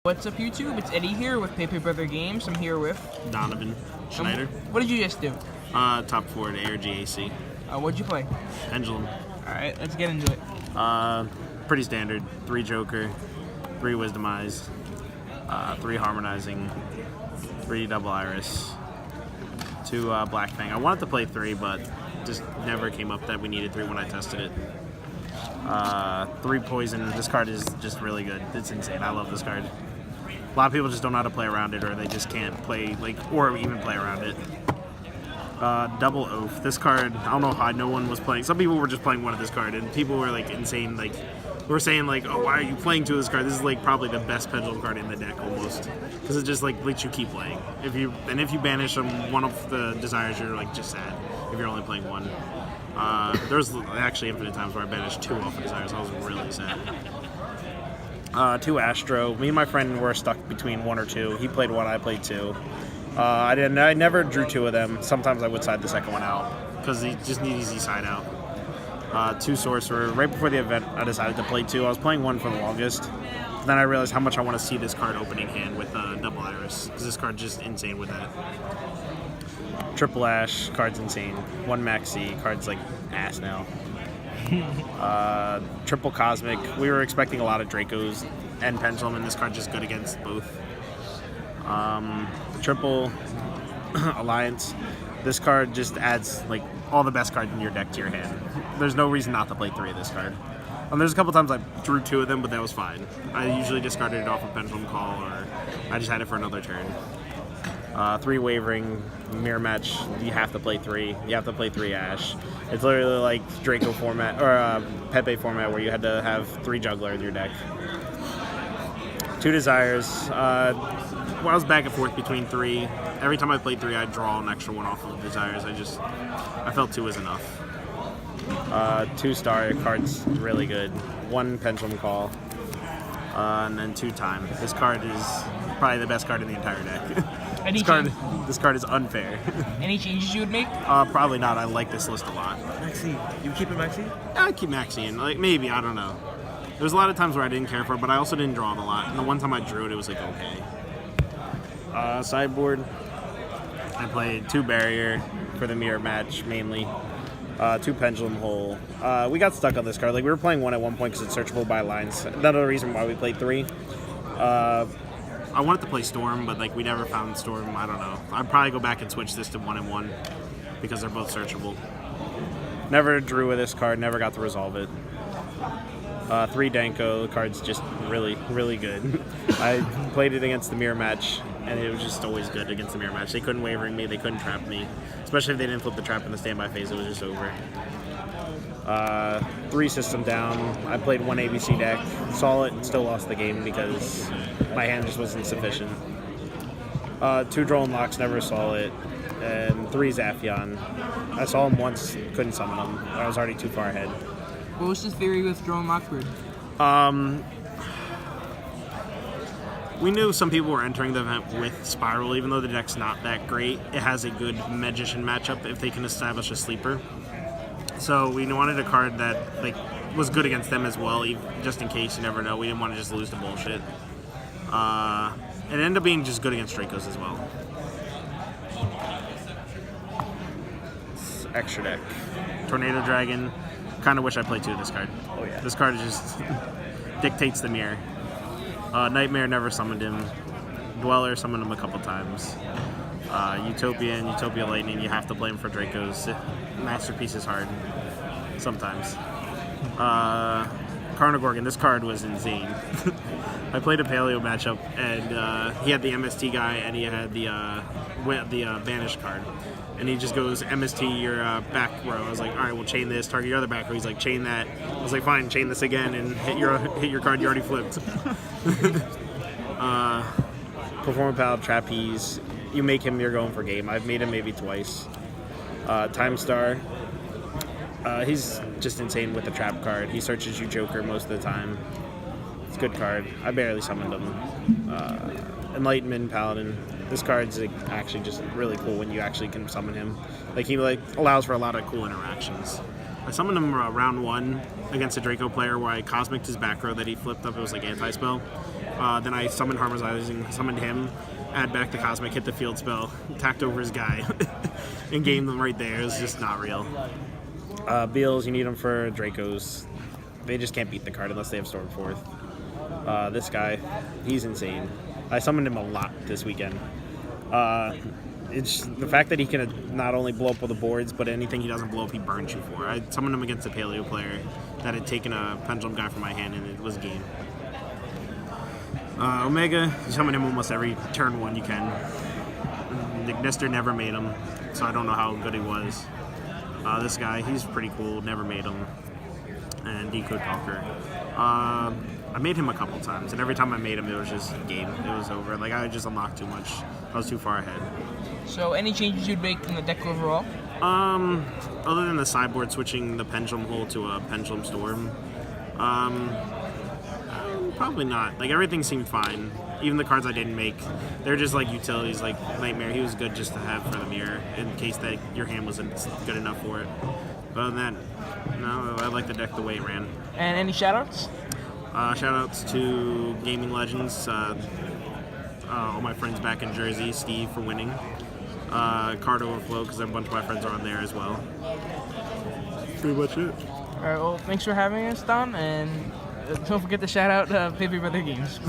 What's up, YouTube? It's Eddie here with Pepe Brother Games. I'm here with Donavan Schneider. What did you just do? Top 4 at ARG AC. What'd you play? Pendulum. Alright, let's get into it. Pretty standard. 3 Joker, 3 Wisdom Eyes, 3 Harmonizing, 3 Double Iris, 2 Black Fang. I wanted to play 3, but just never came up that we needed 3 when I tested it. 3 Poison. This card is just really good. It's insane. I love this card. A lot of people just don't know how to play around it, or they just can't play, or even play around it. Double Oath. This card, I don't know how no one was playing. Some people were just playing one of this card, and people were insane. Were saying oh, why are you playing 2 of this card? This is probably the best Pendulum card in the deck almost, because it just lets you keep playing. If you banish one of the desires, you're just sad. If you're only playing 1. There's actually infinite times where I banished 2 off of desires. I was really sad. 2 Astro. Me and my friend were stuck between 1 or 2. He played 1, I played 2. I never drew 2 of them. Sometimes I would side the second one out because you just need easy side out. 2 Sorcerer. Right before the event, I decided to play 2. I was playing 1 for the longest. Then I realized how much I want to see this card opening hand with Double Iris, because this card's just insane with that. Triple Ash, card's insane. 1 Maxi, card's ass now. Triple Cosmic. We were expecting a lot of Dracos and Pendulum, and this card's just good against both. Triple Alliance. This card just adds all the best cards in your deck to your hand. There's no reason not to play 3 of this card. There's a couple times I drew 2 of them, but that was fine. I usually discarded it off of Pendulum Call, or I just had it for another turn. 3 Wavering, Mirror Match. You have to play 3. You have to play 3 Ash. It's literally like Draco format, or Pepe format, where you had to have 3 Juggler in your deck. 2 Desires. Well, I was back and forth between 3. Every time I played 3, I'd draw an extra 1 off of Desires. I felt 2 was enough. 2 Star. Card's really good. 1 Pendulum Call. And then 2 Time. This card is probably the best card in the entire deck. This card is unfair. Any changes you would make? Probably not. I like this list a lot. Maxi. You keep it Maxi? I keep Maxi in. Maybe. I don't know. There's a lot of times where I didn't care for it, but I also didn't draw it a lot. And the one time I drew it, it was okay. Sideboard. I played 2 Barrier for the Mirror Match, mainly. 2 Pendulum Hole. We got stuck on this card. We were playing 1 at one point because it's searchable by lines. Another reason why we played 3. I wanted to play Storm, but we never found Storm. I don't know. I'd probably go back and switch this to 1 and 1 because they're both searchable. Never drew with this card. Never got to resolve it. 3 Danko. The card's just really, really good. I played it against the Mirror Match, and it was just always good against the Mirror Match. They couldn't Wavering me. They couldn't trap me. Especially if they didn't flip the trap in the standby phase. It was just over. 3 System Down. I played 1 ABC deck. Saw it and still lost the game because my hand just wasn't sufficient. 2 Drone Locks. Never saw it. And 3 Zaphion. I saw him once. Couldn't summon him. I was already too far ahead. What was the theory with Drone Lockbird? We knew some people were entering the event with Spiral, even though the deck's not that great. It has a good Magician matchup if they can establish a sleeper. So we wanted a card that was good against them as well, just in case. You never know. We didn't want to just lose to bullshit. It ended up being just good against Dracos as well. Extra deck. Tornado Dragon. Kind of wish I played 2 of this card. Oh yeah. This card just dictates the mirror. Nightmare, never summoned him. Dweller, summoned him a couple times. Utopia and Utopia Lightning, you have to play him for Dracos. Masterpiece is hard. Sometimes. Carnagorgon, this card was insane. I played a Paleo matchup, and he had the MST guy, and he had the Banish card. And he just goes, MST, your back row. I was like, all right, we'll chain this, target your other back row. He's like, chain that. I was like, fine, chain this again, and hit your card you already flipped. Performer Pal, Trapeze. You make him, you're going for game. I've made him maybe twice. Time Star. He's just insane with the trap card. He searches you Joker most of the time. It's a good card. I barely summoned him. Enlightenment Paladin. This card's actually just really cool when you actually can summon him. He allows for a lot of cool interactions. I summoned him round 1 against a Draco player where I Cosmic'd his back row that he flipped up. It was anti-spell. Then I summoned Harmonizing, summoned him, add back the Cosmic, hit the field spell, attacked over his guy, and gamed them right there. It was just not real. Beals, you need them for Dracos. They just can't beat the card unless they have Stormforth. This guy, he's insane. I summoned him a lot this weekend. It's the fact that he can not only blow up all the boards, but anything he doesn't blow up, he burns you for. I summoned him against a Paleo player that had taken a Pendulum guy from my hand, and it was a game. Omega, you summon him almost every turn one you can. Ignister never made him, so I don't know how good he was. This guy, he's pretty cool, never made him. And Decode Talker. I made him a couple times, and every time I made him, it was just game. It was over. Like, I just unlocked too much. I was too far ahead. So, any changes you'd make in the deck overall? Other than the sideboard switching the Pendulum Hole to a Pendulum Storm, probably not. Like, everything seemed fine. Even the cards I didn't make, they're just like utilities, like Nightmare. He was good just to have for the mirror in case that your hand wasn't good enough for it. But other than that, no, I like the deck the way it ran. And any shoutouts? Shoutouts to Gaming Legends, all my friends back in Jersey, Steve for winning, Card Overflow because a bunch of my friends are on there as well. Pretty much it. All right, well, thanks for having us, Don, and don't forget to shout out Paper Brother Games.